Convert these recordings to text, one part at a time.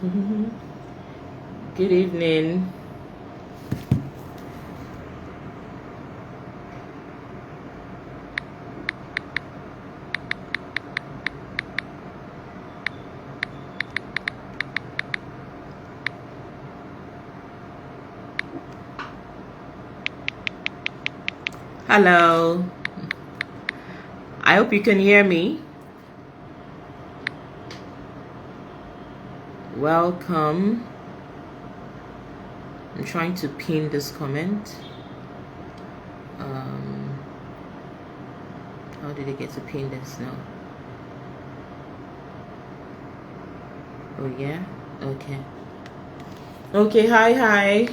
Good evening. Hello. I hope you can hear me. Welcome. I'm trying to pin this comment. How did I get to pin this now? Oh yeah? Okay. Okay, hi.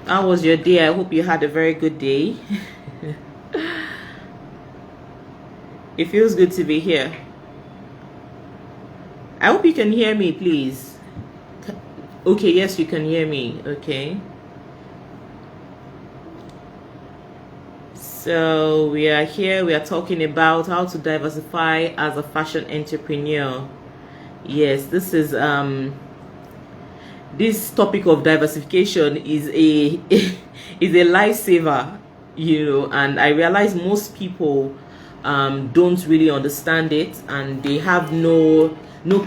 How was your day? I hope you had a very good day. It feels good to be here. I hope you can hear me, please. Okay, yes, you can hear me. Okay. So we are here. We are talking about how to diversify as a fashion entrepreneur. Yes, this is this topic of diversification is a is a lifesaver, and I realize most people don't really understand it, and they have no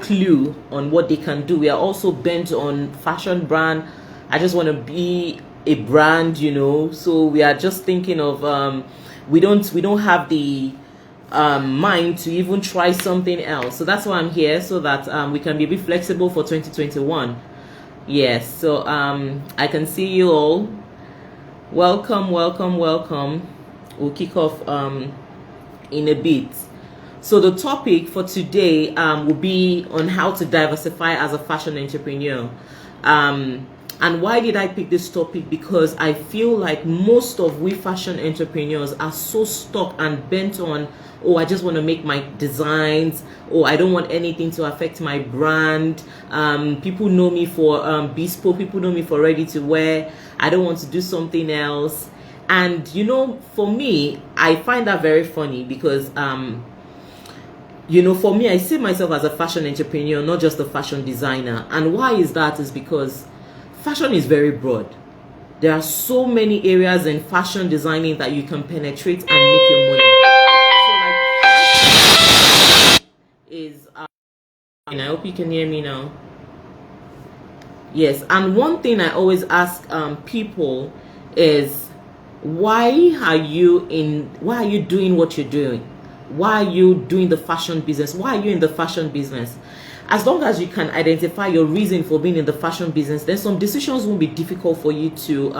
clue on what they can do. We are also bent on fashion brand. I just want to be a brand, so we are just thinking of we don't have the mind to even try something else. So that's why I'm here, so that we can be a bit flexible for 2021. Yes, so I can see you all. Welcome. We'll kick off in a bit. So the topic for today will be on how to diversify as a fashion entrepreneur. And why did I pick this topic? Because I feel like most of we fashion entrepreneurs are so stuck and bent on, oh, I just want to make my designs. Oh, I don't want anything to affect my brand. People know me for bespoke. People know me for ready to wear. I don't want to do something else. And, for me, I find that very funny because, for me, I see myself as a fashion entrepreneur, not just a fashion designer. And why is that? Is because fashion is very broad. There are so many areas in fashion designing that you can penetrate and make your money. And I hope you can hear me now. Yes, and one thing I always ask people is, why are you doing what you're doing? Why are you doing the fashion business? Why are you in the fashion business? As long as you can identify your reason for being in the fashion business, then some decisions won't be difficult for you to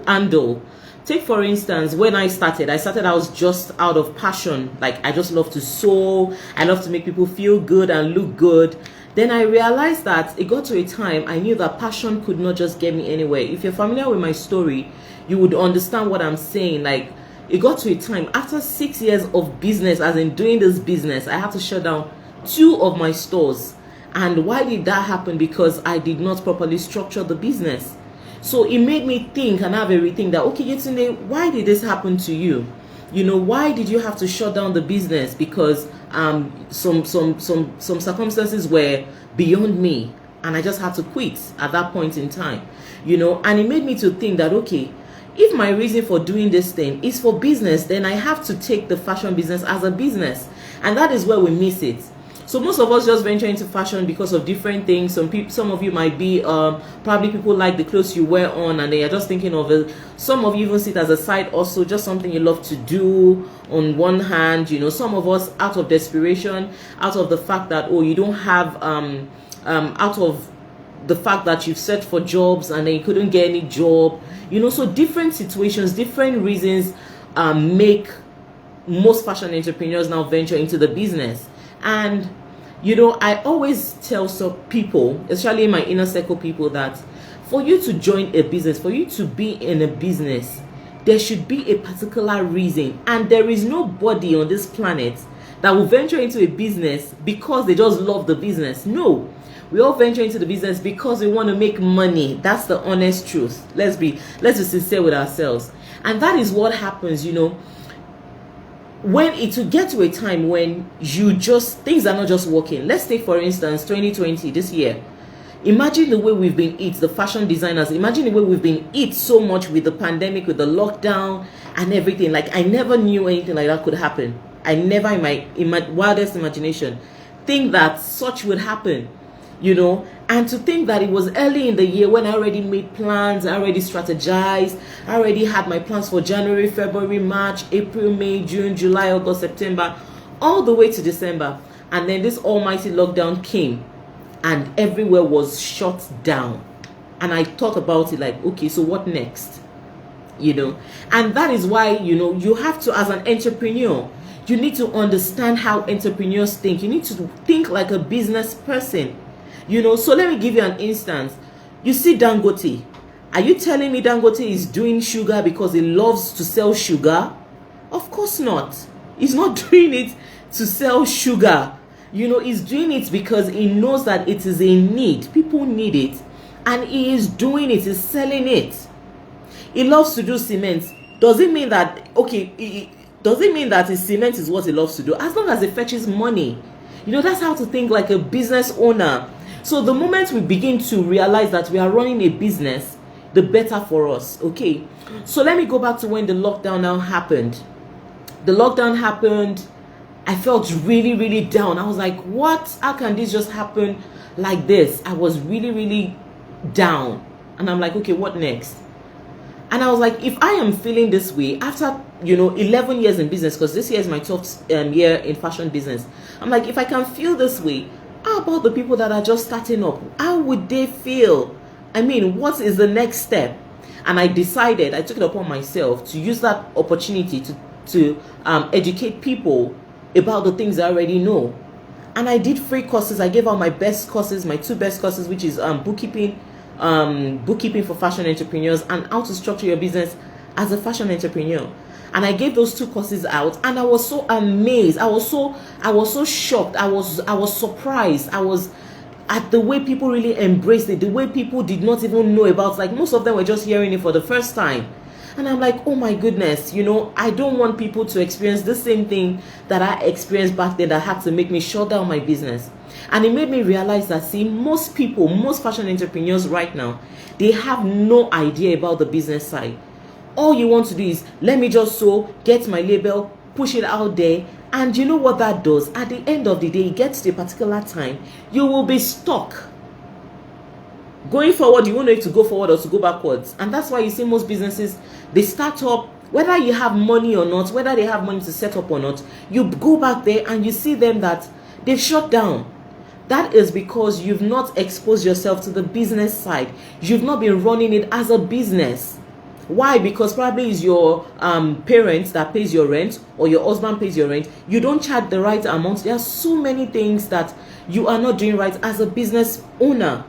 handle. Take for instance, when I started, I was just out of passion. Like, I just love to sew. I love to make people feel good and look good. Then I realized that it got to a time I knew that passion could not just get me anywhere. If you're familiar with my story, you would understand what I'm saying. Like, it got to a time after 6 years of business, as in doing this business, I had to shut down 2 of my stores. And why did that happen? Because I did not properly structure the business. So it made me think and have a rethink that, okay, Yetunde, why did this happen to you? Why did you have to shut down the business? Because some circumstances were beyond me, and I just had to quit at that point in time. And it made me to think that, okay, if my reason for doing this thing is for business, then I have to take the fashion business as a business. And that is where we miss it. So most of us just venture into fashion because of different things. Some of you might be probably people like the clothes you wear on, and they are just thinking of it. Some of you even see it as a side also, just something you love to do on one hand. Some of us out of desperation, out of the fact that, oh, you don't have out of the fact that you've searched for jobs and then you couldn't get any job. So different situations, different reasons make most fashion entrepreneurs now venture into the business. And I always tell some people, especially my inner circle people, that for you to join a business, for you to be in a business, there should be a particular reason. And there is nobody on this planet that will venture into a business because they just love the business. No, we all venture into the business because we want to make money. That's the honest truth. Let's be sincere with ourselves. And that is what happens, when it will get to a time when things are not just working. Let's take for instance 2020, this year. Imagine the way we've been hit, the fashion designers. Imagine the way we've been hit so much with the pandemic, with the lockdown and everything. Like, I never knew anything like that could happen. I never in my wildest imagination think that such would happen, you know. And to think that it was early in the year when I already made plans, I already strategized, I already had my plans for January, February, March, April, May, June, July, August, September, all the way to December. And then this almighty lockdown came and everywhere was shut down. And I thought about it like, okay, so what next? You know, and that is why, you know, you have to, as an entrepreneur, you need to understand how entrepreneurs think. You need to think like a business person. You know, so let me give you an instance. You see Dangote. Are you telling me Dangote is doing sugar because he loves to sell sugar? Of course not. He's not doing it to sell sugar. You know, he's doing it because he knows that it is a need. People need it. And he is doing it. He's selling it. He loves to do cement. Does it mean that, okay, does it mean that his cement is what he loves to do? As long as it fetches money. You know, that's how to think like a business owner. So the moment we begin to realize that we are running a business, the better for us, okay? So let me go back to when the lockdown now happened. The lockdown happened. I felt really, really down. I was like, what? How can this just happen like this? I was really, really down. And I'm like, okay, what next? And I was like, if I am feeling this way after, you know, 11 years in business, because this year is my 12th year in fashion business. I'm like, if I can feel this way, how about the people that are just starting up? How would they feel? I mean, what is the next step? And I decided, I took it upon myself to use that opportunity to educate people about the things I already know. And I did free courses. I gave out my best courses, my 2 best courses, which is bookkeeping for fashion entrepreneurs and how to structure your business as a fashion entrepreneur. And I gave those 2 courses out, and I was so amazed. I was so shocked. I was surprised. I was at the way people really embraced it, the way people did not even know about. Like, most of them were just hearing it for the first time. And I'm like, oh my goodness, you know, I don't want people to experience the same thing that I experienced back then that had to make me shut down my business. And it made me realize that, see, most people, most fashion entrepreneurs right now, they have no idea about the business side. All you want to do is, let me just sew, get my label, push it out there. And you know what that does? At the end of the day, it gets to a particular time, you will be stuck. Going forward, you won't know if to go forward or to go backwards. And that's why you see most businesses, they start up, whether you have money or not, whether they have money to set up or not, you go back there and you see them that they've shut down. That is because you've not exposed yourself to the business side. You've not been running it as a business. Why? Because probably it's your parents that pays your rent, or your husband pays your rent. You don't charge the right amount. There are so many things that you are not doing right as a business owner.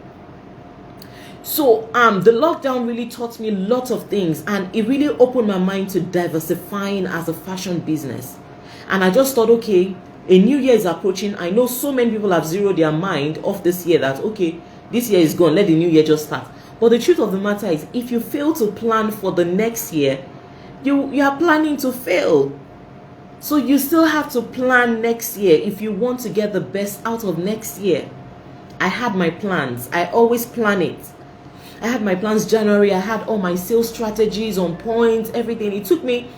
So the lockdown really taught me lots of things, and it really opened my mind to diversifying as a fashion business. And I just thought, okay, a new year is approaching. I know so many people have zeroed their mind off this year that, okay, this year is gone, let the new year just start. But the truth of the matter is, if you fail to plan for the next year, you are planning to fail. So you still have to plan next year if you want to get the best out of next year. I had my plans. I always plan it. I had my plans January. I had all my sales strategies on point, everything. It took me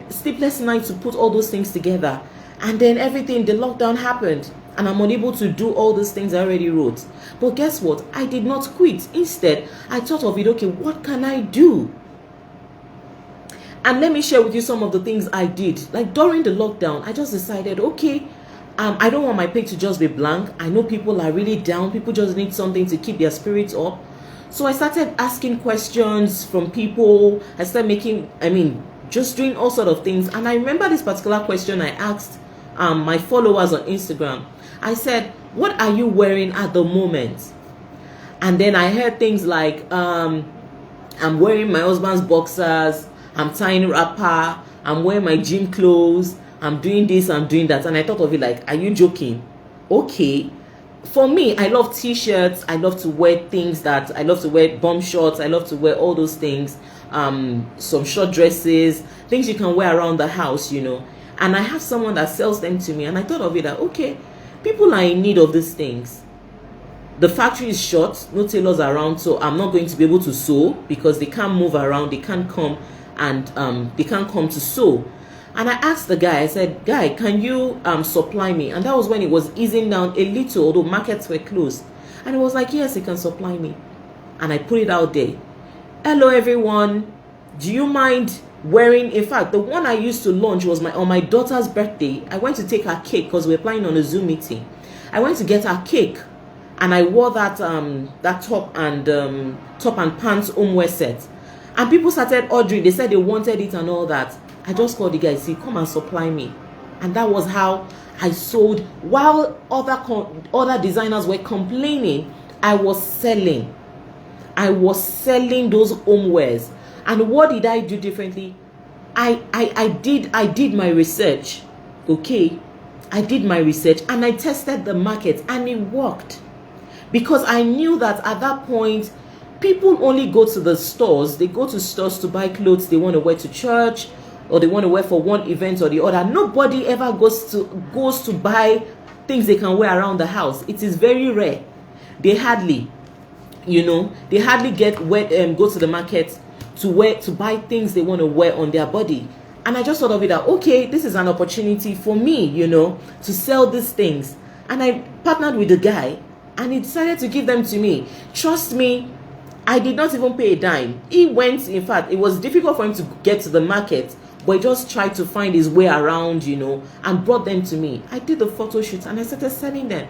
sleepless nights to put all those things together. And then the lockdown happened. And I'm unable to do all those things I already wrote. But guess what? I did not quit. Instead, I thought of it, okay, what can I do? And let me share with you some of the things I did. Like during the lockdown, I just decided, okay, I don't want my page to just be blank. I know people are really down. People just need something to keep their spirits up. So I started asking questions from people. I started just doing all sort of things. And I remember this particular question I asked my followers on Instagram. I said, what are you wearing at the moment? And then I heard things like, I'm wearing my husband's boxers, I'm tying wrapper, I'm wearing my gym clothes, I'm doing this, I'm doing that. And I thought of it like, are you joking? Okay. For me, I love t-shirts. I love to wear I love to wear bomb shorts. I love to wear all those things. Some short dresses, things you can wear around the house, you know. and I have someone that sells them to me, and I thought of it that, okay, people are in need of these things. The factory is short, no tailors around, so I'm not going to be able to sew because they can't move around, they can't come, and they can't come to sew. And I asked the guy, I said, guy, can you supply me? And that was when it was easing down a little, although markets were closed. And he was like, yes, he can supply me. And I put it out there. Hello, everyone. Do you mind wearing, in fact, the one I used to launch was on my daughter's birthday. I went to take her cake because we were planning on a Zoom meeting. I went to get her cake, and I wore that that top and pants homeware set. And people started ordering. They said they wanted it and all that. I just called the guy, see, come and supply me. And that was how I sold. While other designers were complaining, I was selling. I was selling those homewares. And what did I do differently? I did my research. Okay, I did my research and I tested the market, and it worked. Because I knew that at that point, people only go to the stores. They go to stores to buy clothes they want to wear to church, or they want to wear for one event or the other. Nobody ever goes to buy things they can wear around the house. It is very rare. They hardly, they hardly go to the market to buy things they want to wear on their body. And I just thought of it that, okay, this is an opportunity for me, to sell these things. And I partnered with the guy, and he decided to give them to me. Trust me, I did not even pay a dime. He went, in fact, it was difficult for him to get to the market, but he just tried to find his way around, and brought them to me. I did the photo shoot and I started selling them.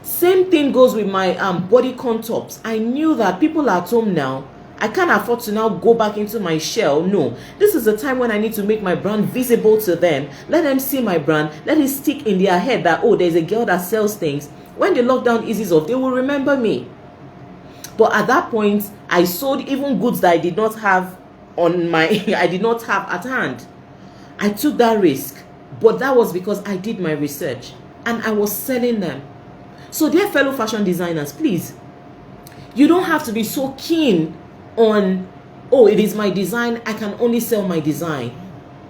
Same thing goes with my bodycon tops. I knew that people are at home now. I can't afford to now go back into my shell. No, this is the time when I need to make my brand visible to them. Let them see my brand. Let it stick in their head that, oh, there's a girl that sells things. When the lockdown eases off, they will remember me. But at that point, I sold even goods that I did not have at hand. I took that risk, but that was because I did my research and I was selling them. So dear fellow fashion designers, please, you don't have to be so keen on, oh, it is my design, I can only sell my design.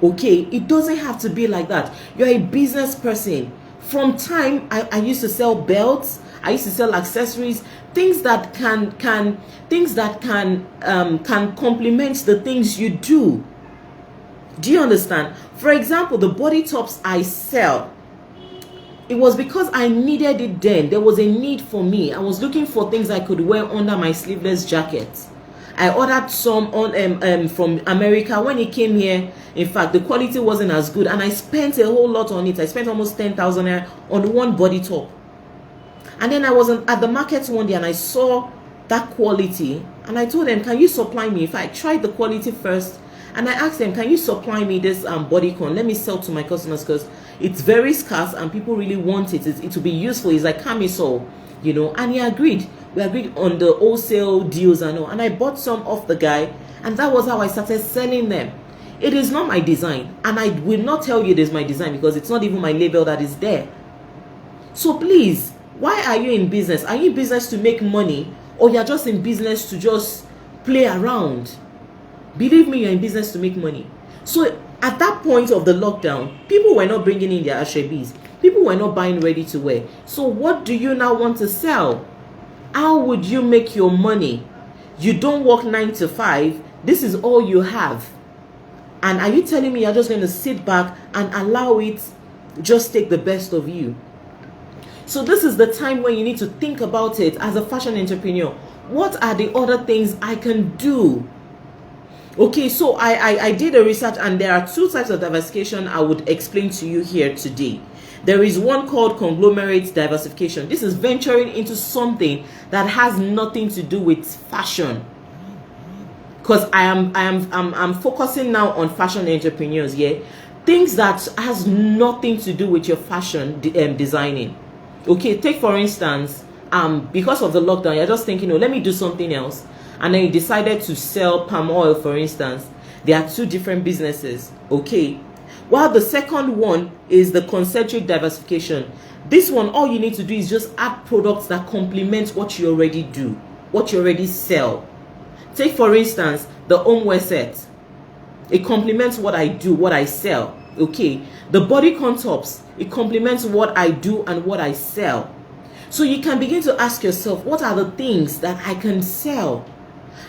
Okay, it doesn't have to be like that. You're a business person. From time, I used to sell belts, I used to sell accessories, things that can complement the things you do. Do you understand? For example, the body tops I sell, it was because I needed it then. There was a need for me. I was looking for things I could wear under my sleeveless jackets. I ordered some from America. When it came here, in fact, the quality wasn't as good, and I spent a whole lot on it. I spent almost 10,000 on one body top. And then I was at the market one day and I saw that quality, and I told them, can you supply me? If I tried the quality first, and I asked them, can you supply me this bodycon? Let me sell to my customers because it's very scarce and people really want it. It will be useful. It's like camisole, and he agreed. We agreed on the wholesale deals and all. And I bought some off the guy, and that was how I started selling them. It is not my design, and I will not tell you it is my design because it's not even my label that is there. So please, why are you in business? Are you in business to make money, or you're just in business to just play around? Believe me, you're in business to make money. So at that point of the lockdown, people were not bringing in their ashebis. People were not buying ready to wear. So what do you now want to sell? How would you make your money? You don't work 9 to 5. This is all you have. And are you telling me you're just going to sit back and allow it just take the best of you? So this is the time when you need to think about it as a fashion entrepreneur. What are the other things I can do? Okay, so I did a research, and there are two types of diversification I would explain to you here today. There is one called conglomerate diversification. This is venturing into something that has nothing to do with fashion. Because I'm focusing now on fashion entrepreneurs, yeah? Things that has nothing to do with your fashion designing. Okay, take for instance, because of the lockdown, you're just thinking, oh, let me do something else. And then you decided to sell palm oil, for instance. There are two different businesses, okay? While the second one is the concentric diversification. This one, all you need to do is just add products that complement what you already do, what you already sell. Take, for instance, the homeware set. It complements what I do, what I sell. Okay, the body contours, it complements what I do and what I sell. So you can begin to ask yourself, what are the things that I can sell?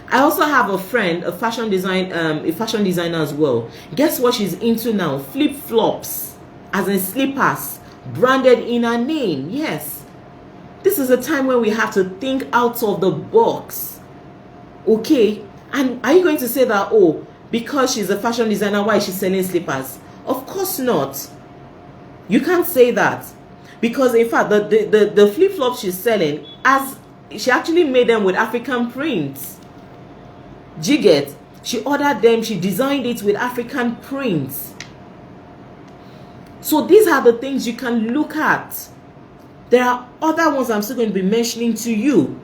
I also have a friend, a fashion designer as well. Guess what she's into now? Flip-flops, as in slippers, branded in her name. Yes, this is a time when we have to think out of the box. Okay, and are you going to say that, oh, because she's a fashion designer, why is she selling slippers? Of course not. You can't say that, because in fact the flip-flops she's selling, as she actually made them with African prints. Do you get? She ordered them, she designed it with African prints. So these are the things you can look at. There are other ones I'm still going to be mentioning to you.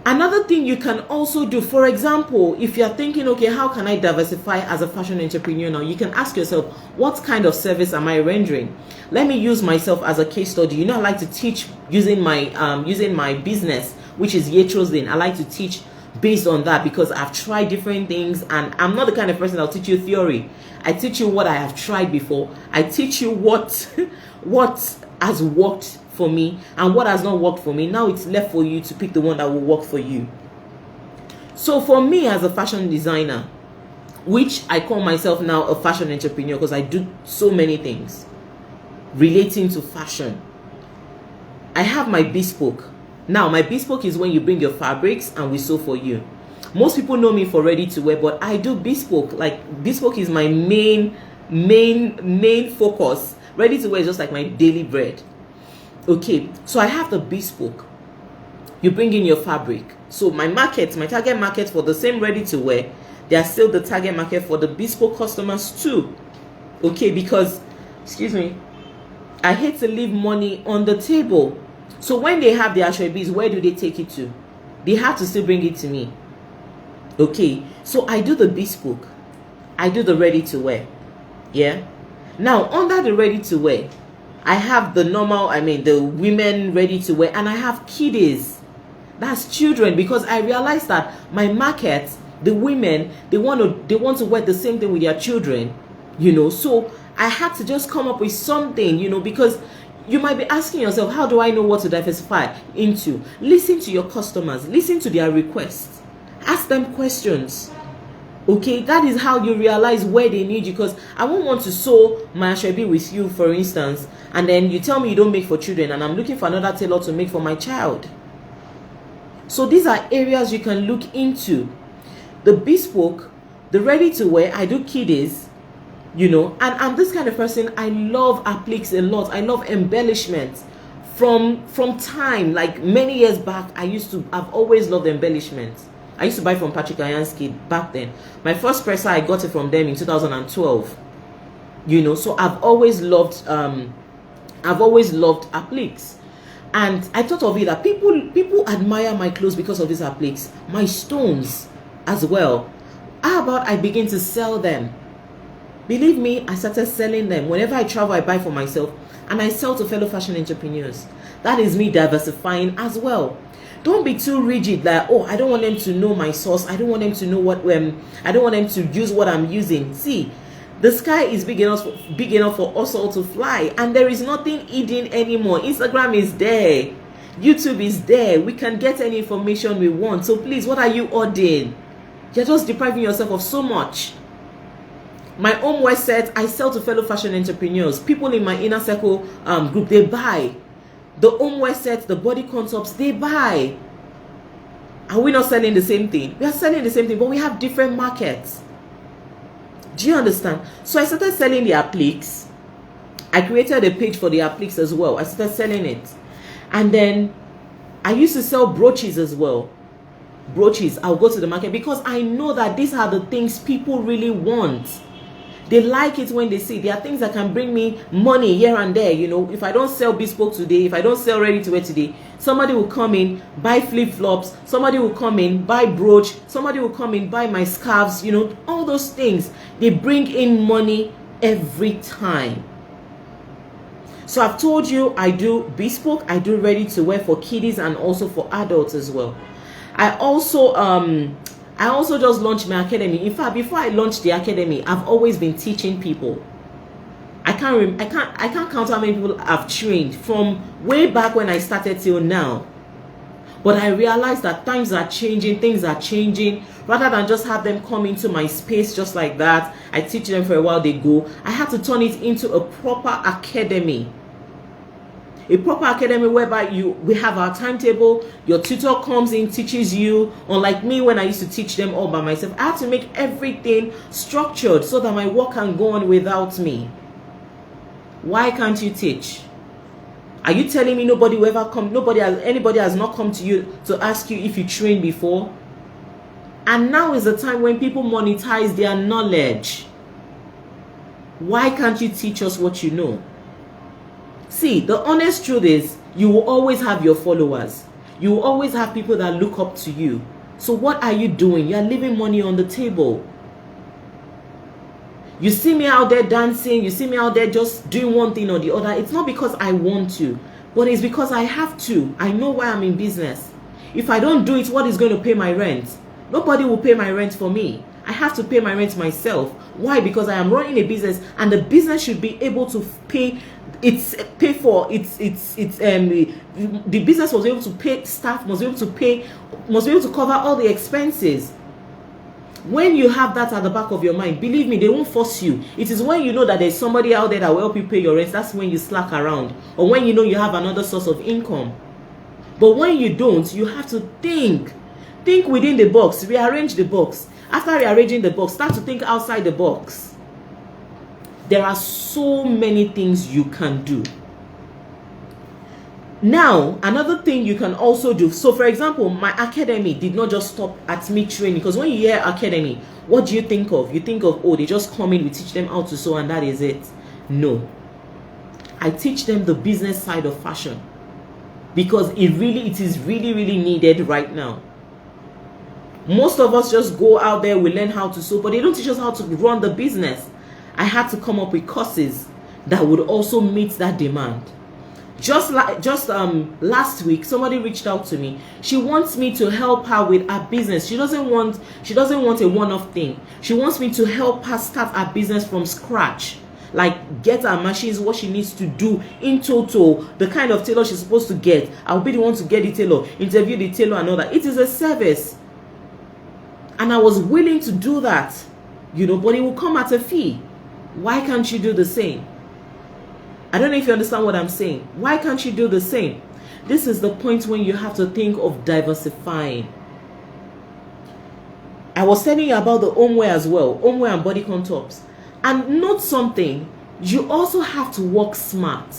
Another thing you can also do, for example, if you're thinking, okay, how can I diversify as a fashion entrepreneur now? You can ask yourself, what kind of service am I rendering? Let me use myself as a case study. You know, I like to teach using my business, which is Yetrosin. I like to teach based on that because I've tried different things, and I'm not the kind of person that'll teach you theory. I teach you what I have tried before. I teach you what has worked for me and what has not worked for me. Now it's left for you to pick the one that will work for you. So for me as a fashion designer, which I call myself now a fashion entrepreneur because I do so many things relating to fashion, I have my bespoke. Now my bespoke is when you bring your fabrics and we sew for you. Most people know me for ready to wear, but I do bespoke. Like, bespoke is my main focus. Ready to wear is just like my daily bread. Okay, so I have the bespoke. You bring in your fabric. So my target market for the same ready to wear, they are still the target market for the bespoke customers too. Okay, because, excuse me, I hate to leave money on the table. So when they have their ashwebis, where do they take it to? They have to still bring it to me. Okay, so I do the bespoke. I do the ready to wear. Yeah. Now under the ready to wear, I have the normal, the women ready to wear, and I have kiddies. That's children, because I realized that my market, the women, they want to wear the same thing with their children, So I had to just come up with something, because you might be asking yourself, how do I know what to diversify into? Listen to your customers, listen to their requests, ask them questions. Okay, that is how you realize where they need you, because I won't want to sew my ashwebi with you, for instance, and then you tell me you don't make for children and I'm looking for another tailor to make for my child. So these are areas you can look into. The bespoke, the ready to wear, I do kiddies, and I'm this kind of person. I love appliques a lot. I love embellishments. From time, like many years back, I've always loved embellishments. I used to buy from Patrick Ayansky back then. My first presser, I got it from them in 2012. So I've always loved appliques. And I thought of it that people admire my clothes because of these appliques, my stones as well. How about I begin to sell them? Believe me, I started selling them. Whenever I travel, I buy for myself and I sell to fellow fashion entrepreneurs. That is me diversifying as well. Don't be too rigid, like, oh, I don't want them to know my source. I don't want them to know I don't want them to use what I'm using. See, the sky is big enough for us all to fly, and there is nothing hidden anymore. Instagram is there, YouTube is there. We can get any information we want. So please, what are you ordering? You're just depriving yourself of so much. My home wear set, I sell to fellow fashion entrepreneurs. People in my inner circle group, they buy. The homeware sets, the body concepts, they buy. Are we not selling the same thing? We are selling the same thing, but we have different markets. Do you understand? So I started selling the appliques. I created a page for the appliques as well. I started selling it. And then I used to sell brooches as well. Brooches, I'll go to the market because I know that these are the things people really want. They like it when they see. There are things that can bring me money here and there. If I don't sell bespoke today, if I don't sell ready to wear today, somebody will come in, buy flip-flops, somebody will come in, buy brooch, somebody will come in, buy my scarves, all those things. They bring in money every time. So I've told you I do bespoke, I do ready to wear for kiddies and also for adults as well. I also just launched my academy. In fact, before I launched the academy, I've always been teaching people. I can't count how many people I've trained from way back when I started till now. But I realized that times are changing, things are changing. Rather than just have them come into my space just like that, I teach them for a while, they go. I had to turn it into a proper academy. A proper academy whereby we have our timetable, your tutor comes in, teaches you. Unlike me when I used to teach them all by myself, I had to make everything structured so that my work can go on without me. Why can't you teach? Are you telling me anybody has not come to you to ask you if you trained before? And now is the time when people monetize their knowledge. Why can't you teach us what you know? See, the honest truth is, you will always have your followers. You will always have people that look up to you. So what are you doing? You're leaving money on the table. You see me out there dancing, you see me out there just doing one thing or the other. It's not because I want to, but it's because I have to. I know why I'm in business. If I don't do it, what is going to pay my rent? Nobody will pay my rent for me. I have to pay my rent myself. Why? Because I am running a business, and the business should be able to the business was able to pay staff, must be able to cover all the expenses. When you have that at the back of your mind, believe me, they won't force you. It is when you know that there's somebody out there that will help you pay your rent, that's when you slack around, or when you know you have another source of income. But when you don't, you have to think within the box, rearrange the box. After rearranging the box, start to think outside the box. There are so many things you can do. Now, another thing you can also do. So, for example, my academy did not just stop at me training. Because when you hear academy, what do you think of? You think of, oh, they just come in, we teach them how to sew, and that is it. No. I teach them the business side of fashion. Because it is really, really needed right now. Most of us just go out there, we learn how to sew, but they don't teach us how to run the business. I had to come up with courses that would also meet that demand. Just last week, somebody reached out to me. She wants me to help her with her business. She doesn't want a one-off thing. She wants me to help her start her business from scratch. Like get her machines, what she needs to do in total, the kind of tailor she's supposed to get. I'll be the one to get the tailor, interview the tailor and all that. It is a service. And I was willing to do that, but it will come at a fee. Why can't you do the same? I don't know if you understand what I'm saying. Why can't you do the same? This is the point when you have to think of diversifying. I was telling you about the homeware as well, homeware and bodycon tops. And note something, you also have to work smart.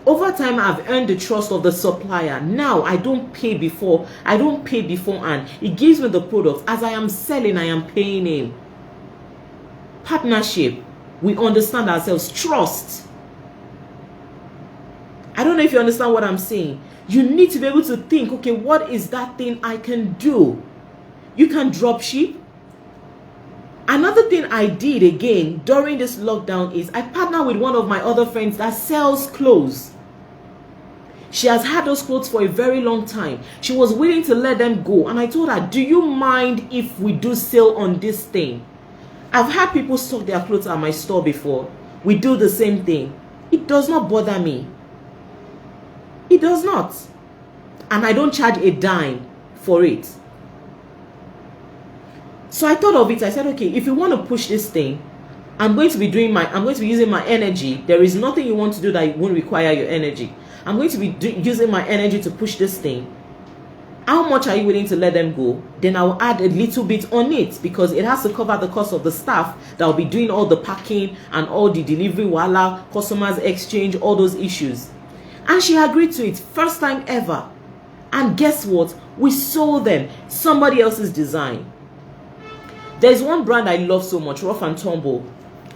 Over time, I've earned the trust of the supplier. Now, I don't pay beforehand. It gives me the product. As I am selling, I am paying him. Partnership. We understand ourselves. Trust. I don't know if you understand what I'm saying. You need to be able to think, okay, what is that thing I can do? You can drop ship. Another thing I did again during this lockdown is I partnered with one of my other friends that sells clothes. She has had those clothes for a very long time. She was willing to let them go. And I told her, do you mind if we do sale on this thing? I've had people stock their clothes at my store before. We do the same thing. It does not bother me. It does not. And I don't charge a dime for it. So I thought of it. I said, okay, if you want to push this thing, I'm going to be using my energy. There is nothing you want to do that won't require your energy. I'm going to be using my energy to push this thing. How much are you willing to let them go? Then I'll add a little bit on it because it has to cover the cost of the staff that will be doing all the packing and all the delivery, voila, customers exchange, all those issues. And she agreed to it, first time ever. And guess what? We sold them somebody else's design. There's one brand I love so much, Rough and Tumble.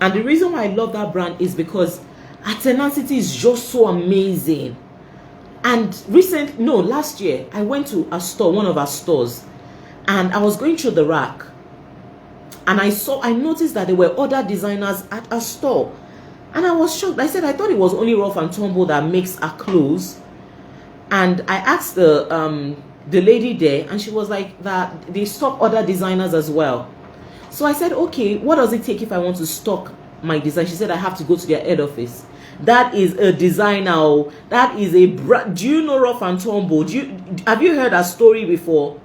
And the reason why I love that brand is because her tenacity is just so amazing. And last year, I went to a store, one of our stores, and I was going through the rack. And I noticed that there were other designers at a store. And I was shocked. I said, I thought it was only Rough and Tumble that makes our clothes. And I asked the lady there, and she was like that they stock other designers as well. So I said, okay, what does it take if I want to stock my design. She said I have to go to their head office. That is a designer. That is a brand. Do you know Rough and Tumble? Have you heard a story before?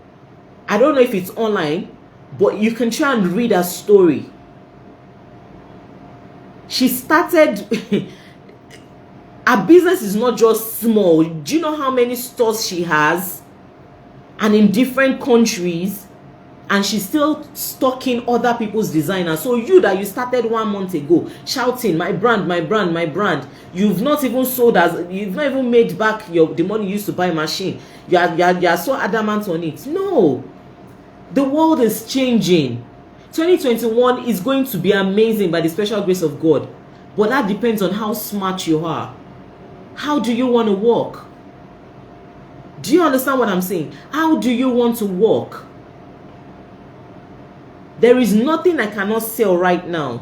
I don't know if it's online, but you can try and read a story. She started. Her business is not just small. Do you know how many stores she has? And in different countries. And she's still stocking other people's designers. So you that you started 1 month ago shouting, my brand, my brand, my brand. You've not even sold as, you've not even made back the money you used to buy a machine. You are so adamant on it. No. The world is changing. 2021 is going to be amazing by the special grace of God. But that depends on how smart you are. How do you want to walk? Do you understand what I'm saying? How do you want to walk? There is nothing I cannot sell right now.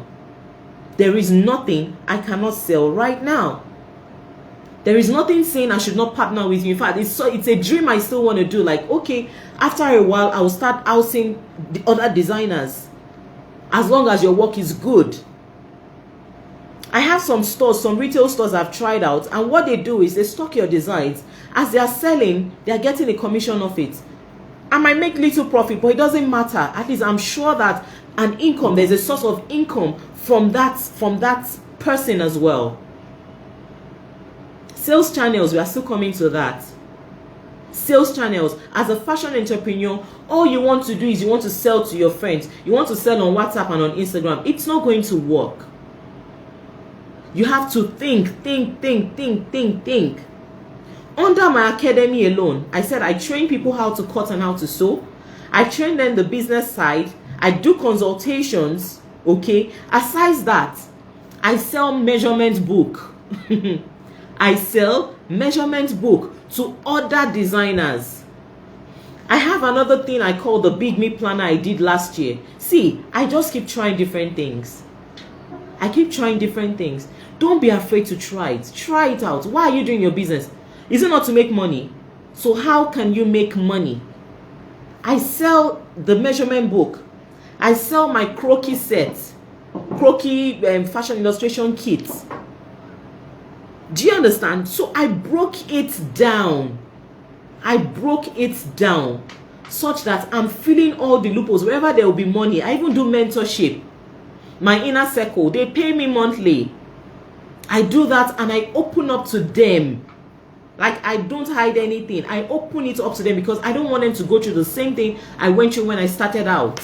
There is nothing I cannot sell right now. There is nothing saying I should not partner with you. In fact, it's a dream I still want to do. Like, okay, after a while, I will start housing the other designers. As long as your work is good. I have some stores, some retail stores I've tried out. And what they do is they stock your designs. As they are selling, they are getting a commission of it. I might make little profit, but it doesn't matter. At least I'm sure that an income, there's a source of income from that person as well. Sales channels, we are still coming to that. Sales channels. As a fashion entrepreneur, all you want to do is you want to sell to your friends. You want to sell on WhatsApp and on Instagram. It's not going to work. You have to think. Under my academy alone, I said I train people how to cut and how to sew. I train them the business side. I do consultations, okay? Aside that, I sell measurement book. I sell measurement book to other designers. I have another thing I call the Big Me Planner I did last year. See, I just keep trying different things. I keep trying different things. Don't be afraid to try it. Try it out. Why are you doing your business? Is it not to make money? So how can you make money? I sell the measurement book. I sell my croquis sets, croquis fashion illustration kits. Do you understand? So I broke it down. I broke it down such that I'm filling all the loopholes. Wherever there will be money, I even do mentorship. My inner circle, they pay me monthly. I do that and I open up to them. Like, I don't hide anything. I open it up to them because I don't want them to go through the same thing I went through when I started out.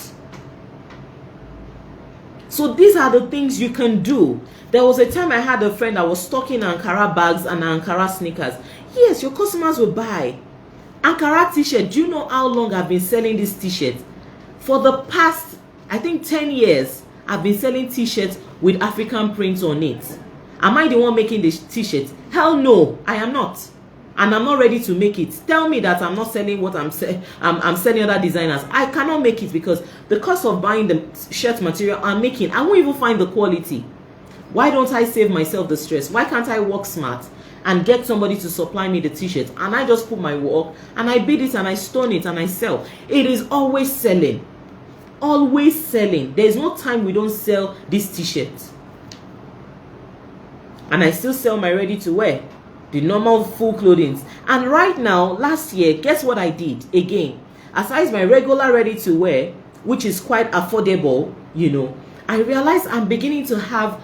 So these are the things you can do. There was a time I had a friend that was stocking Ankara bags and Ankara sneakers. Yes, your customers will buy. Ankara t-shirt. Do you know how long I've been selling this t-shirt? For the past, I think 10 years, I've been selling t-shirts with African prints on it. Am I the one making the t-shirt? Hell no, I am not. And I'm not ready to make it. Tell me that I'm not selling what I'm selling other designers. I cannot make it because the cost of buying the shirt material I'm making, I won't even find the quality. Why don't I save myself the stress? Why can't I work smart and get somebody to supply me the t-shirt and I just put my work and I bid it and I stone it and I sell? It is always selling. Always selling. There's no time we don't sell this t-shirt. And I still sell my ready to wear. The normal full clothing. And right now, last year, guess what I did? Again, aside my regular ready to wear, which is quite affordable, you know, I realized I'm beginning to have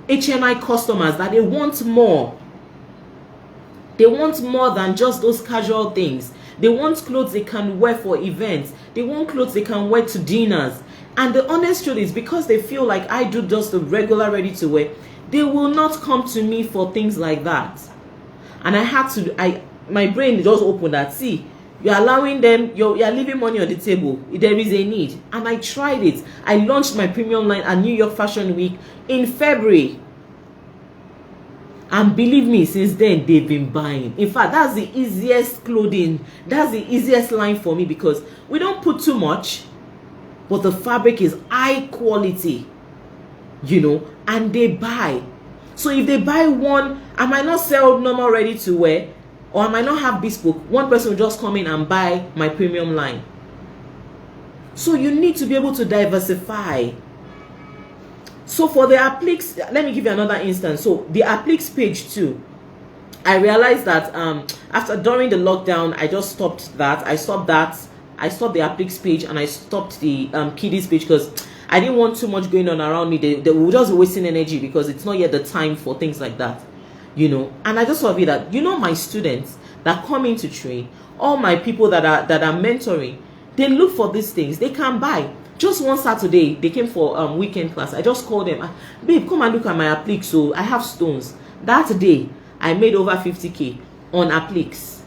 HNI customers that they want more. They want more than just those casual things. They want clothes they can wear for events. They want clothes they can wear to dinners. And the honest truth is, because they feel like I do just the regular ready to wear, they will not come to me for things like that. And I had to, my brain just opened that. See, you're allowing them, you're leaving money on the table. There is a need. And I tried it. I launched my premium line at New York Fashion Week in February. And believe me, since then, they've been buying. In fact, that's the easiest clothing. That's the easiest line for me because we don't put too much, but the fabric is high quality, you know, and they buy. So if they buy one, I might not sell normal ready to wear, or I might not have bespoke. One person will just come in and buy my premium line. So you need to be able to diversify. So for the appliques, let me give you another instance. So the appliques page too, I realized that during the lockdown, I just stopped that. I stopped the appliques page, and I stopped the kiddies page, because I didn't want too much going on around me. They were just wasting energy, because it's not yet the time for things like that, you know. And I just thought of it that, you know, my students that come in to train, all my people that are mentoring, they look for these things. They can buy. Just one Saturday, they came for weekend class. I just called them, babe, come and look at my appliques. So I have stones. That day, I made over 50K on appliques.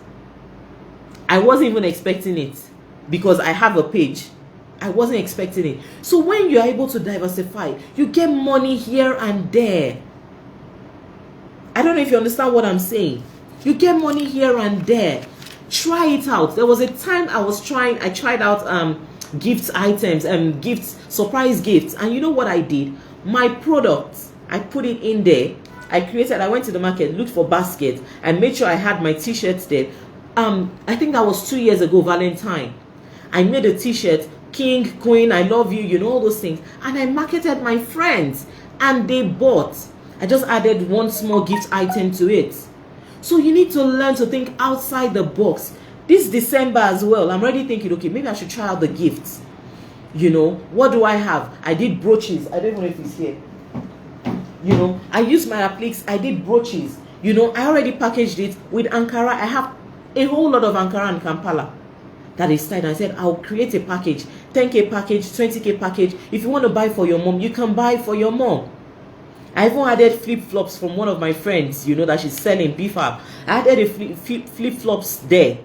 I wasn't even expecting it, because I have a page. I wasn't expecting it. So when you are able to diversify, you get money here and there. I don't know if you understand what I'm saying. You get money here and there. Try it out. There was a time I tried out gift items and gifts, surprise gifts, and you know what I did? My products, I put it in there. I went to the market, looked for baskets, and made sure I had my t-shirts there. I think that was 2 years ago, Valentine. I made a t-shirt, King, Queen, I love you, you know, all those things, and I marketed my friends, and they bought. I just added one small gift item to it. So you need to learn to think outside the box. This December as well, I'm already thinking, okay, maybe I should try out the gifts. You know, what do I have? I did brooches. I don't know if it's here. You know, I used my appliques. I did brooches. You know, I already packaged it with Ankara. I have a whole lot of Ankara and Kampala that is tied. I said, I'll create a package, 10K package, 20K package. If you want to buy for your mom, you can buy for your mom. I even added flip-flops from one of my friends, you know, that she's selling BFAB. I added a flip-flops there,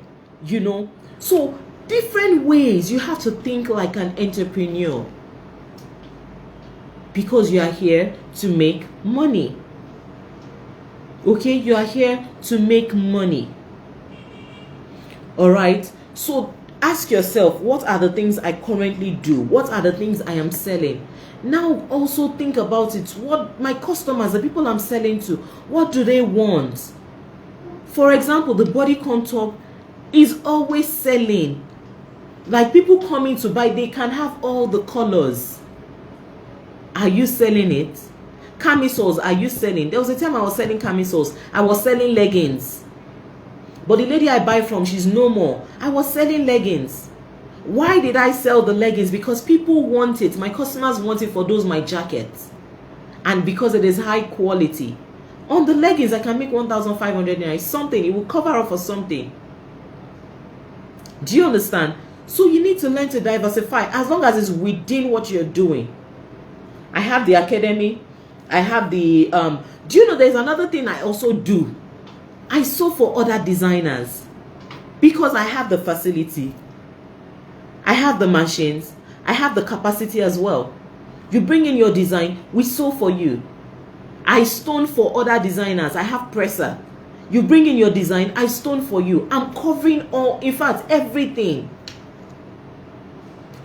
you know. So different ways. You have to think like an entrepreneur, because you are here to make money. Okay, you are here to make money. All right. So ask yourself, what are the things I currently do? What are the things I am selling? Now also think about it. What my customers, the people I'm selling to, what do they want? For example, the body contour is always selling. Like, people coming to buy, they can have all the colors. Are you selling it? Camisoles, are you selling? There was a time I was selling camisoles. I was selling leggings. But the lady I buy from, she's no more. I was selling leggings. Why did I sell the leggings? Because people want it. My customers want it for those my jackets. And because it is high quality. On the leggings, I can make 1,500 naira. Something. It will cover up for something. Do you understand? So you need to learn to diversify, as long as it's within what you're doing. I have the academy. I have the... do you know there's another thing I also do? I sew for other designers. Because I have the facility. I have the machines. I have the capacity as well. You bring in your design, we sew for you. I stone for other designers. I have presser. You bring in your design, I stone for you. I'm covering all, in fact, everything.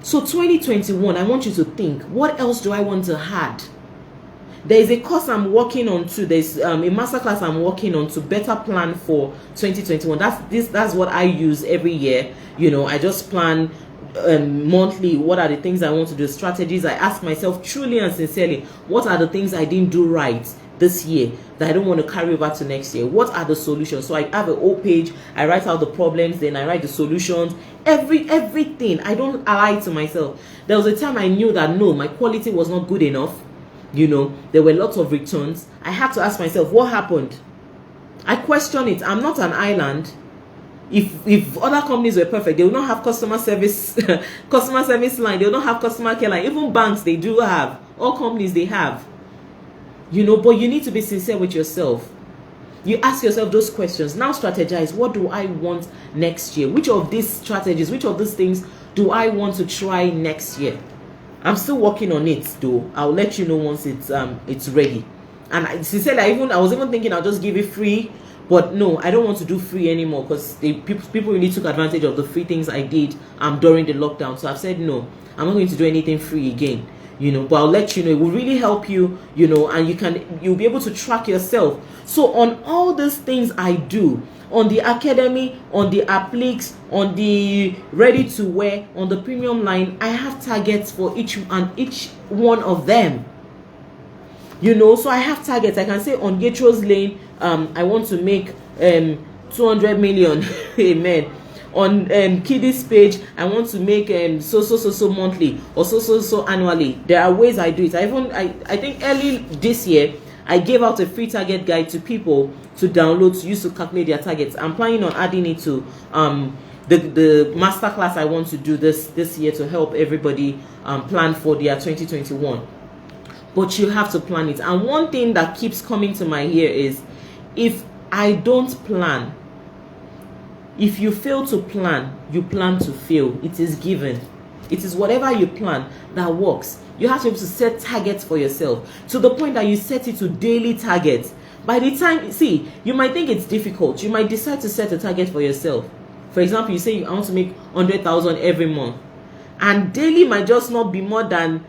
So 2021, I want you to think, what else do I want to add? There is a course I'm working on too. There's a masterclass I'm working on to better plan for 2021. That's what I use every year. You know, I just plan monthly. What are the things I want to do? Strategies. I ask myself truly and sincerely, what are the things I didn't do right this year that I don't want to carry over to next year? What are the solutions? So I have a whole page. I write out the problems, then I write the solutions. Everything. I don't lie to myself. There was a time I knew that no, my quality was not good enough. You know, there were lots of returns. I had to ask myself, what happened? I question it. I'm not an island. If other companies were perfect, they would not have customer service line. They would not have customer care line. Even banks, they do have. All companies, they have. You know, but you need to be sincere with yourself. You ask yourself those questions. Now strategize. What do I want next year? Which of these strategies, which of these things do I want to try next year? I'm still working on it though. I'll let you know once it's ready. And sincerely, I was even thinking I'll just give it free. But no, I don't want to do free anymore, because people really took advantage of the free things I did during the lockdown. So I've said no, I'm not going to do anything free again. You know, but I'll let you know. It will really help you, you know, and you'll be able to track yourself. So on all these things I do, on the academy, on the appliques, on the ready to wear, on the premium line, I have targets for each one of them. You know, so I have targets. I can say on Gatro's Lane, I want to make 200 million. Amen. On Kiddies page, I want to make so monthly, or so annually. There are ways I do it. I think early this year I gave out a free target guide to people to download, to use to calculate their targets. I'm planning on adding it to the masterclass I want to do this year to help everybody plan for their 2021. But you have to plan it. And one thing that keeps coming to my ear is, if I don't plan, if you fail to plan, you plan to fail. It is given. It is whatever you plan that works. You have to be able to set targets for yourself, to the point that you set it to daily targets. By the time, see, you might think it's difficult. You might decide to set a target for yourself. For example, you say I want to make 100,000 every month, and daily might just not be more than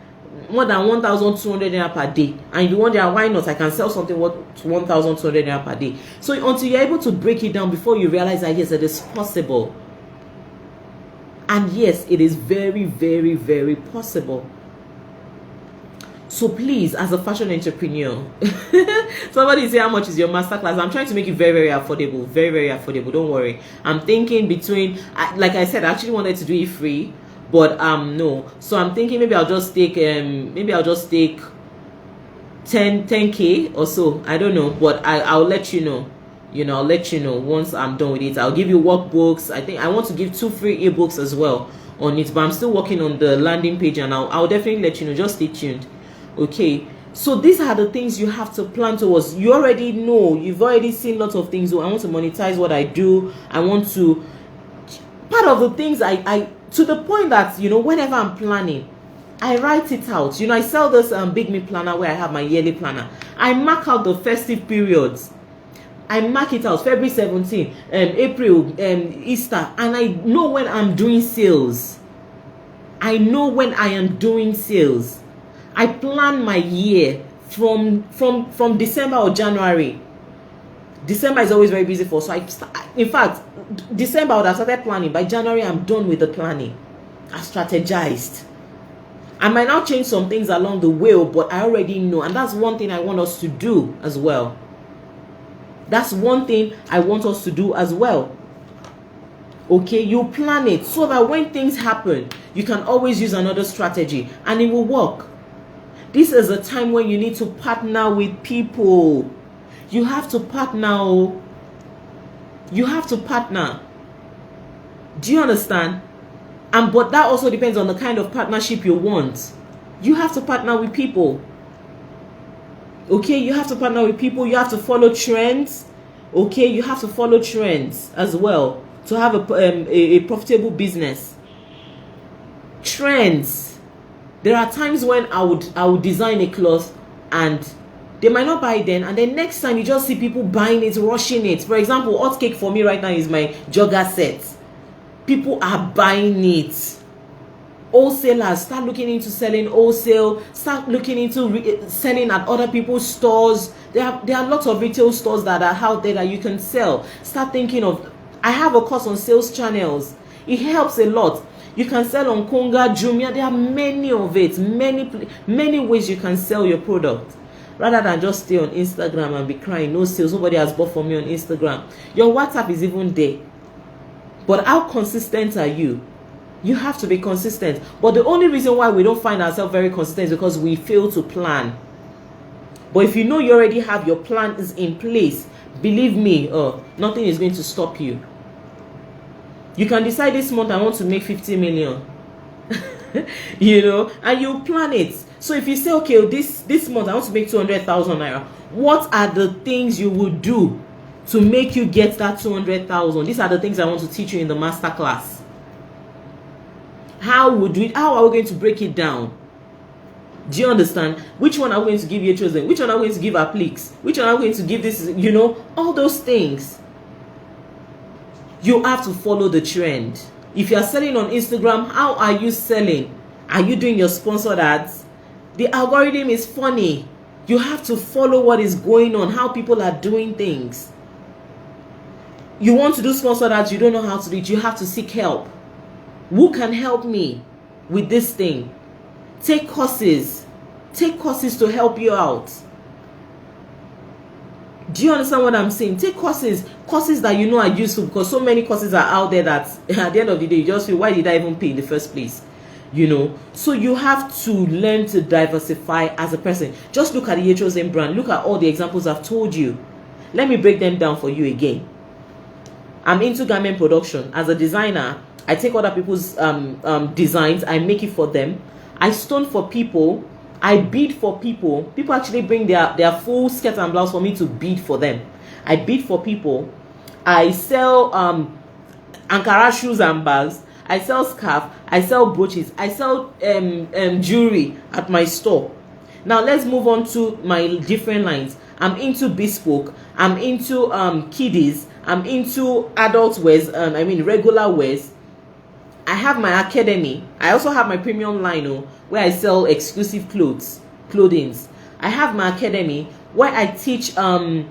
1,200 naira per day, and you wonder why not? I can sell something worth 1,200 naira per day. So until you're able to break it down, before you realize that yes, it is possible. And yes, it is very, very, very possible. So please, as a fashion entrepreneur, somebody say, how much is your masterclass? I'm trying to make it very, very affordable. Very, very affordable. Don't worry. I'm thinking between, like I said, I actually wanted to do it free, but no. So I'm thinking maybe I'll just take 10K or so. I don't know, but I'll let you know. You know, I'll let you know once I'm done with it. I'll give you workbooks. I think I want to give 2 free ebooks as well on it, but I'm still working on the landing page, and I'll definitely let you know. Just stay tuned. Okay, so these are the things you have to plan towards. You already know, you've already seen lots of things. Oh, I want to monetize what I do. I want to, part of the things I to the point that, you know, whenever I'm planning, I write it out. You know, I sell this Big Me planner where I have my yearly planner. I mark out the festive periods. I mark it out, February 17, April, Easter, and I know when I'm doing sales. I know when I am doing sales. I plan my year from December or January. December is always very busy for, so in fact, December I would have started planning. By January, I'm done with the planning. I strategized. I might now change some things along the way, but I already know, and that's one thing I want us to do as well. That's one thing I want us to do as well. Okay, you plan it so that when things happen, you can always use another strategy and it will work. This is a time when you need to partner with people. You have to partner. You have to partner. Do you understand? But that also depends on the kind of partnership you want. You have to partner with people. Okay, you have to partner with people. You have to follow trends. Okay, you have to follow trends as well to have a profitable business. Trends. There are times when I would design a cloth and they might not buy it then, and then next time you just see people buying it, rushing it. For example, hot cake for me right now is my jogger set. People are buying it. Wholesalers, start looking into selling wholesale. Start looking into selling at other people's stores. There are lots of retail stores that are out there that you can sell. Start thinking of, I have a course on sales channels. It helps a lot. You can sell on Konga, Jumia. There are many of it, many ways you can sell your product. Rather than just stay on Instagram and be crying, no sales, nobody has bought from me on Instagram. Your WhatsApp is even there. But how consistent are you? You have to be consistent. But the only reason why we don't find ourselves very consistent is because we fail to plan. But if you know you already have your plan is in place, believe me, nothing is going to stop you. You can decide this month I want to make 50 million. You know, and you plan it. So if you say, okay, this month I want to make 200,000 naira, what are the things you would do to make you get that 200,000? These are the things I want to teach you in the masterclass. How are we going to break it down? Do you understand? Which one are we going to give you chosen? Which one are we going to give appliques? Which one are we going to give this? You know, all those things. You have to follow the trend. If you are selling on Instagram, how are you selling? Are you doing your sponsored ads? The algorithm is funny. You have to follow what is going on, how people are doing things. You want to do sponsored ads, you don't know how to do it, you have to seek help. Who can help me with this thing? Take courses. Take courses to help you out. Do you understand what I'm saying? Take courses that you know are useful, because so many courses are out there that at the end of the day you just feel, why did I even pay in the first place? You know, so you have to learn to diversify as a person. Just look at the HOSM brand. Look at all the examples I've told you. Let me break them down for you again. I'm into garment production. As a designer, I take other people's designs, I make it for them. I stone for people. I bead for people. People actually bring their full skirt and blouse for me to bead for them. I bead for people. I sell Ankara shoes and bags. I sell scarf. I sell brooches. I sell jewelry at my store. Now let's move on to my different lines. I'm into bespoke. I'm into kiddies. I'm into adult wears. Regular wears. I have my academy. I also have my premium line, where I sell exclusive clothings. I have my academy where I teach fashion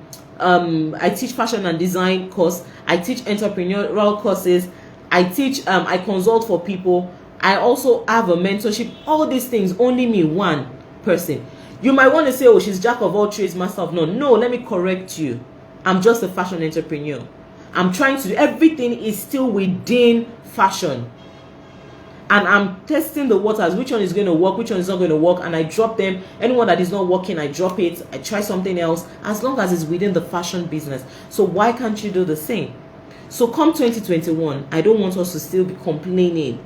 and design course. I teach entrepreneurial courses. I teach I consult for people. I also have a mentorship. All these things, only me, one person. You might want to say, oh, she's jack of all trades, master of none. No, let me correct you. I'm just a fashion entrepreneur. I'm trying to do everything is still within fashion. And I'm testing the waters, which one is going to work, which one is not going to work, and I drop them. Anyone that is not working, I drop it. I try something else, as long as it's within the fashion business. So why can't you do the same? So come 2021, I don't want us to still be complaining.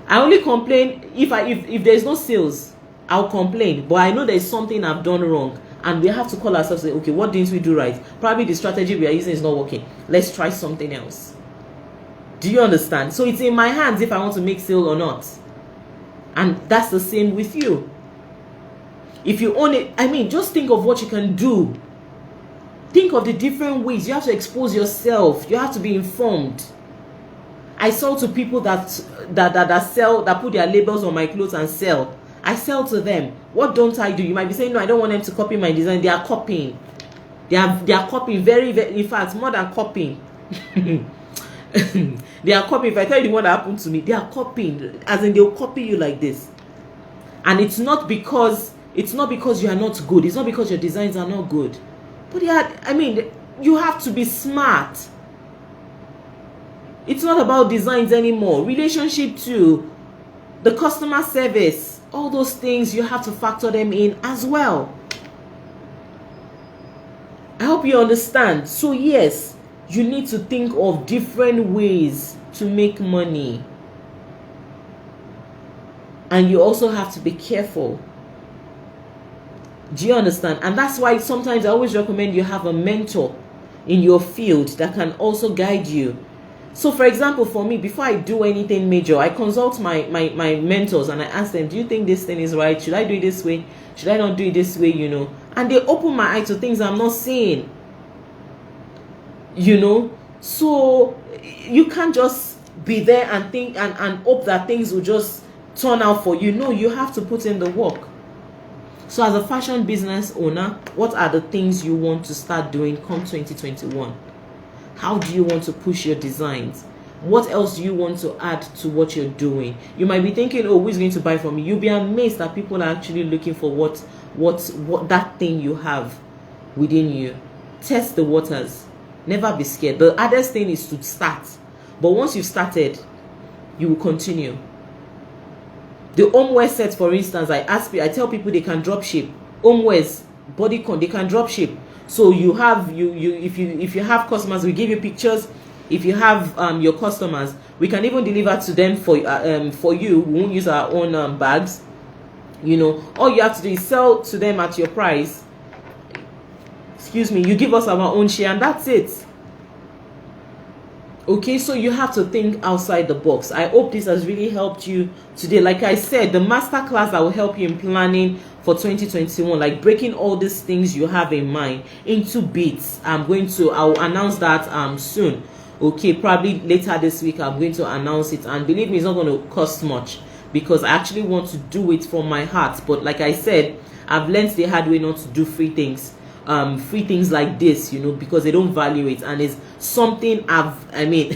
I only complain if there's no sales. I'll complain, but I know there's something I've done wrong, and we have to call ourselves and say, okay, what didn't we do right? Probably the strategy we are using is not working. Let's try something else. Do you understand? So it's in my hands if I want to make sale or not. And that's the same with you. If you own it, just think of what you can do. Think of the different ways. You have to expose yourself. You have to be informed. I sell to people that sell, that put their labels on my clothes and sell. I sell to them. What don't I do? You might be saying, no, I don't want them to copy my design. They are copying. They are copying very, very, in fact, more than copying. They are copying. If I tell you the one that happened to me, they are copying, as in they'll copy you like this. And it's not because you are not good. It's not because your designs are not good. But you have to be smart. It's not about designs anymore. Relationship too, the customer service, all those things, you have to factor them in as well. I hope you understand. So yes, you need to think of different ways to make money. And you also have to be careful. Do you understand? And that's why sometimes I always recommend you have a mentor in your field that can also guide you. So for example, for me, before I do anything major, I consult my mentors and I ask them, do you think this thing is right? Should I do it this way? Should I not do it this way? And they open my eye to things I'm not seeing. So you can't just be there and think and hope that things will just turn out for you. No, you have to put in the work. So as a fashion business owner, what are the things you want to start doing come 2021? How do you want to push your designs? What else do you want to add to what you're doing? You might be thinking, oh, who's going to buy from me? You'll be amazed that people are actually looking for what that thing you have within you. Test the waters. Never be scared. The hardest thing is to start. But once you've started, you will continue. The homeware set, for instance, I tell people they can drop ship. Homewares, bodycon, they can drop ship. So you have if you have customers, we give you pictures. If you have your customers, we can even deliver to them for you. We won't use our own bags. All you have to do is sell to them at your price. Excuse me, you give us our own share, and that's it. Okay, so you have to think outside the box. I hope this has really helped you today. Like I said, the masterclass that will help you in planning for 2021, like breaking all these things you have in mind into bits. I'll announce that soon. Okay, probably later this week I'm going to announce it, and believe me, it's not going to cost much because I actually want to do it from my heart. But like I said, I've learned the hard way not to do free things. free things like this, you know, because they don't value it, and it's something I mean,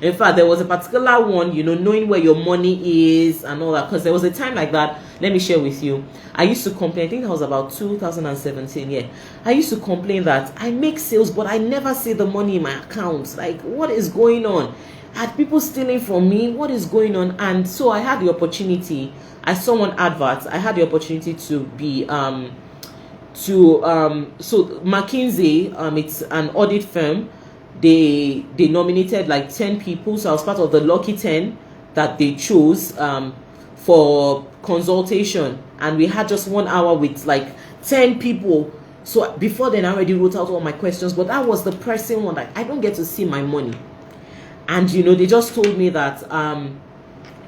in fact, there was a particular one, you know, knowing where your money is and all that, because there was a time like that. Let me share with you. I used to complain, I think that was about 2017, yeah. I used to complain that I make sales, but I never see the money in my account. Like, what is going on? I had people stealing from me. What is going on? And so I had the opportunity. I saw one advert. I had the opportunity to be so McKinsey, it's an audit firm. They nominated like 10 people, so I was part of the lucky 10 that they chose for consultation, and we had just 1 hour with like 10 people. So before then I already wrote out all my questions, but that was the pressing one, that I don't get to see my money. And you know, they just told me that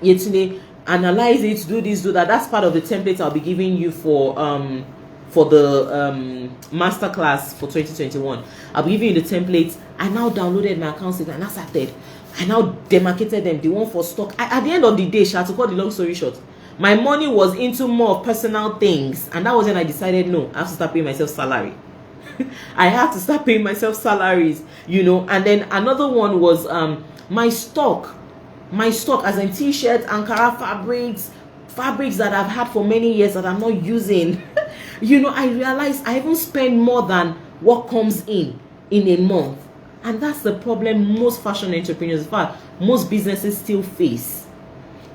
Yetune, analyze it, do this, do that. That's part of the template I'll be giving you for the masterclass for 2021. I'll be giving you the templates. I now downloaded my account statement and I started. I now demarcated them, the one for stock. At the end of the day, to cut the long story short, my money was into more of personal things, and that was when I decided, no, I have to start paying myself salary. I have to start paying myself salaries, you know. And then another one was my stock as in t-shirts, Ankara fabrics that I've had for many years that I'm not using. You know, I realized I even spend more than what comes in a month. And that's the problem most fashion entrepreneurs, in fact, most businesses still face.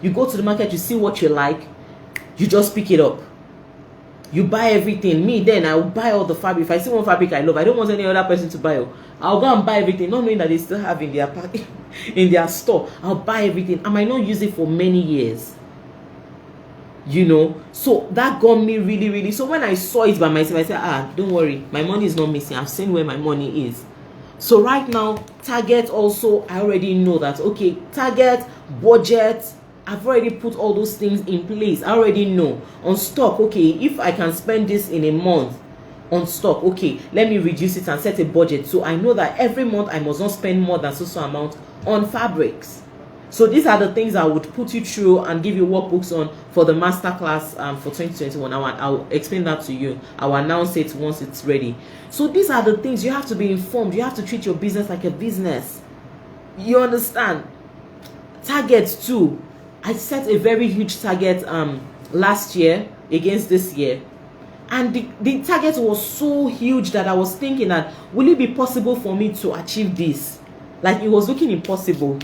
You go to the market, you see what you like, you just pick it up. You buy everything. Me, then I will buy all the fabric. If I see one fabric I love, I don't want any other person to buy it. I'll go and buy everything, not knowing that they still have in their pack, in their store. I'll buy everything. I might not use it for many years. You know, so that got me really, really. So when I saw it by myself, I said, don't worry, my money is not missing. I've seen where my money is. So right now, target also, I already know that, okay, target, budget, I've already put all those things in place. I already know. On stock, okay, if I can spend this in a month on stock, okay, let me reduce it and set a budget. So I know that every month I must not spend more than so amount on fabrics. So these are the things I would put you through and give you workbooks on for the masterclass for 2021. I'll explain that to you. I'll announce it once it's ready. So these are the things you have to be informed. You have to treat your business like a business. You understand? Targets too. I set a very huge target last year against this year. And the target was so huge that I was thinking that, will it be possible for me to achieve this? Like, it was looking impossible.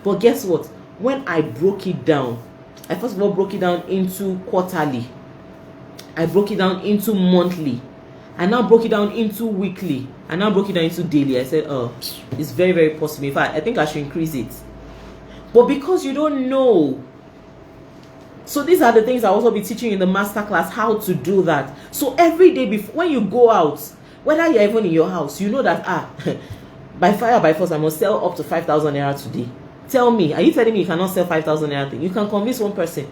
But guess what? When I broke it down, I first of all broke it down into quarterly. I broke it down into monthly. I now broke it down into weekly. I now broke it down into daily. I said, oh, it's very, very possible. In fact, I think I should increase it. But because you don't know. So these are the things I'll also be teaching in the masterclass, how to do that. So every day before, when you go out, whether you're even in your house, you know that, by fire, by force, I must sell up to 5,000 naira today. Tell me, are you telling me you cannot sell 5,000 naira thing? You can convince one person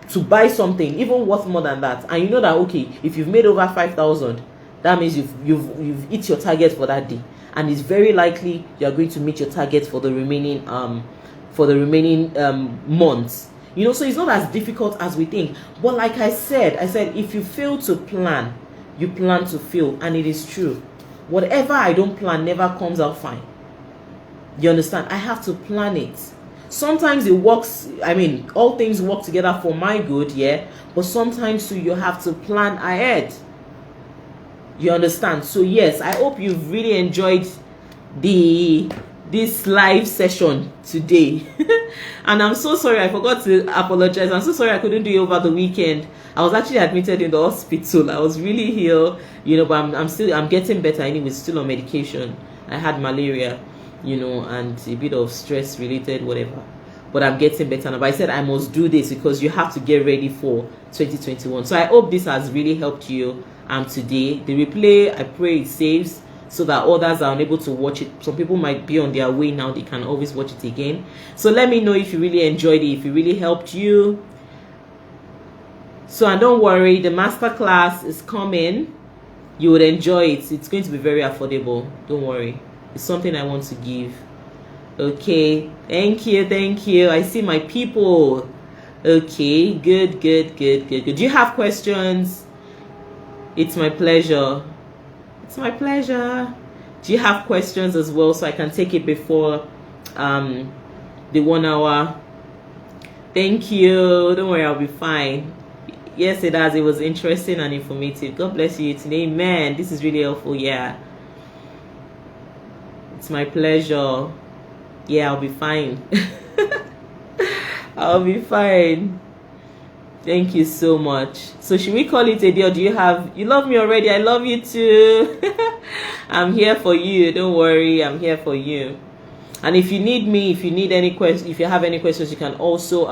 to buy something even worth more than that, and you know that, okay, if you've made over 5,000, that means you've hit your target for that day, and it's very likely you are going to meet your target for the remaining months. You know, so it's not as difficult as we think. But like I said, if you fail to plan, you plan to fail, and it is true. Whatever I don't plan never comes out fine. You understand? I have to plan it. Sometimes it works. I mean, all things work together for my good, yeah. But sometimes too, you have to plan ahead. You understand? So yes, I hope you've really enjoyed this live session today. And I'm so sorry, I forgot to apologize. I'm so sorry I couldn't do it over the weekend. I was actually admitted in the hospital. I was really ill, you know, but I'm getting better anyway, still on medication. I had malaria, you know, and a bit of stress related whatever, but I'm getting better now. But I said I must do this because you have to get ready for 2021. So I hope this has really helped you today. The replay, I pray it saves so that others are unable to watch it. Some people might be on their way now, they can always watch it again. So let me know if you really enjoyed it, if it really helped you. So, and don't worry, the masterclass is coming. You would enjoy it. It's going to be very affordable. Don't worry. It's something I want to give. Okay, thank you. I see my people. Okay, good. Do you have questions? It's my pleasure. It's my pleasure. Do you have questions as well, so I can take it before the 1 hour? Thank you. Don't worry, I'll be fine. Yes, it has. It was interesting and informative. God bless you. It's amen. This is really helpful. Yeah. It's my pleasure. Yeah, I'll be fine. I'll be fine. Thank you so much. So should we call it a day, or do you love me already? I love you too. I'm here for you. Don't worry. I'm here for you. And if you need me, if you need any questions, if you have any questions, you can also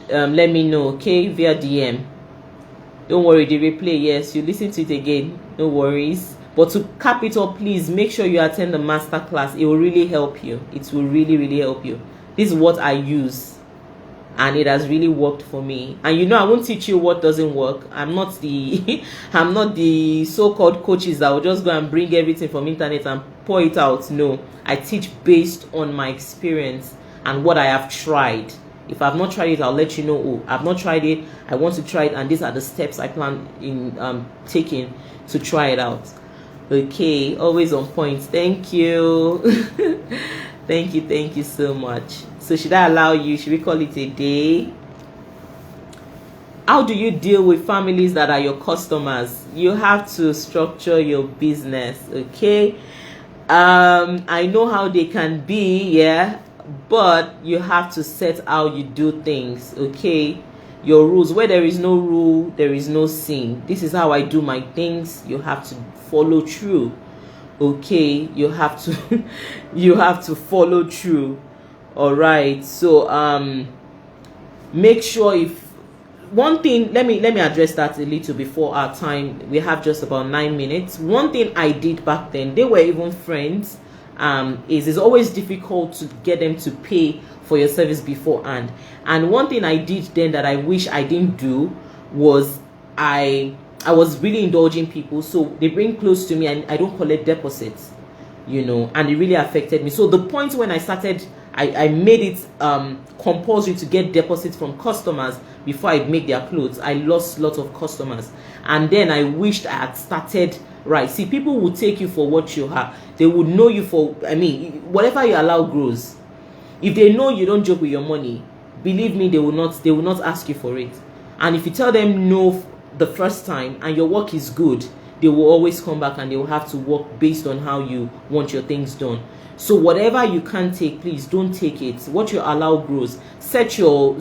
let me know, okay, via DM. Don't worry, the replay, yes, you listen to it again, no worries. But to cap it up, please make sure you attend the master class. It will really help you. It will really help you. This is what I use, and it has really worked for me. And you know, I won't teach you what doesn't work. I'm not the I'm not the so-called coaches that will just go and bring everything from internet and pour it out. No, I teach based on my experience and what I have tried. If I've not tried it, I'll let you know. Oh, I've not tried it, I want to try it, and these are the steps I plan in taking to try it out. Okay, always on point. Thank you. Thank you so much. So should I allow you? Should we call it a day? How do you deal with families that are your customers? You have to structure your business, okay? I know how they can be, yeah, but you have to set how you do things, okay? Your rules. Where there is no rule, there is no sin. This is how I do my things. You have to follow through, okay? You have to you have to follow through. All right. So make sure, if one thing, let me address that a little before our time. We have just about 9 minutes. One thing I did back then, they were even friends, is it's always difficult to get them to pay for your service beforehand. And one thing I did then that I wish I didn't do was I was really indulging people. So they bring clothes to me and I don't collect deposits, you know, and it really affected me. So the point when I started, I made it compulsory to get deposits from customers before I make their clothes. I lost lots of customers, and then I wished I had started right. See, people will take you for what you are. They would know you for, I mean, whatever you allow grows. If they know you don't joke with your money, believe me, they will not ask you for it. And if you tell them no the first time and your work is good, they will always come back and they will have to work based on how you want your things done. So whatever you can't take, please don't take it. What you allow grows. Set your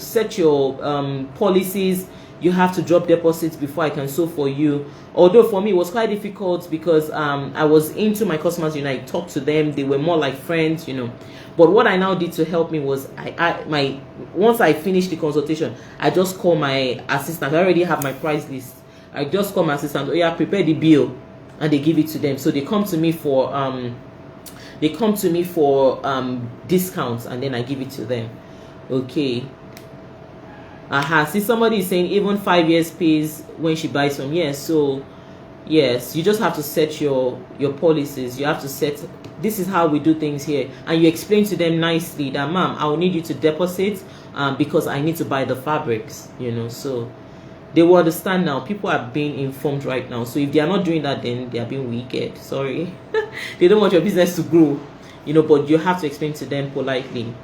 policies. You have to drop deposits before I can sew for you. Although for me it was quite difficult because I was into my customers, you know, I talked to them, they were more like friends, you know. But what I now did to help me was once I finished the consultation, I just call my assistant. I already have my price list. I just call my assistant, oh yeah, prepare the bill, and they give it to them. So they come to me for discounts, and then I give it to them. Okay. See, somebody is saying even 5 years pays when she buys from. Yes, so yes, you just have to set your policies. You have to set, this is how we do things here, and you explain to them nicely that, ma'am, I will need you to deposit because I need to buy the fabrics, you know. So they will understand now. People are being informed right now. So if they are not doing that, then they are being wicked. Sorry. They don't want your business to grow, you know, but you have to explain to them politely.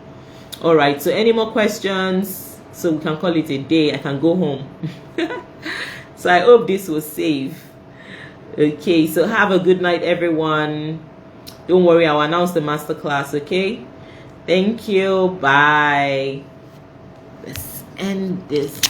All right, so any more questions? So we can call it a day. I can go home. So I hope this was safe. Okay, so have a good night, everyone. Don't worry, I'll announce the masterclass, okay? Thank you. Bye. Let's end this.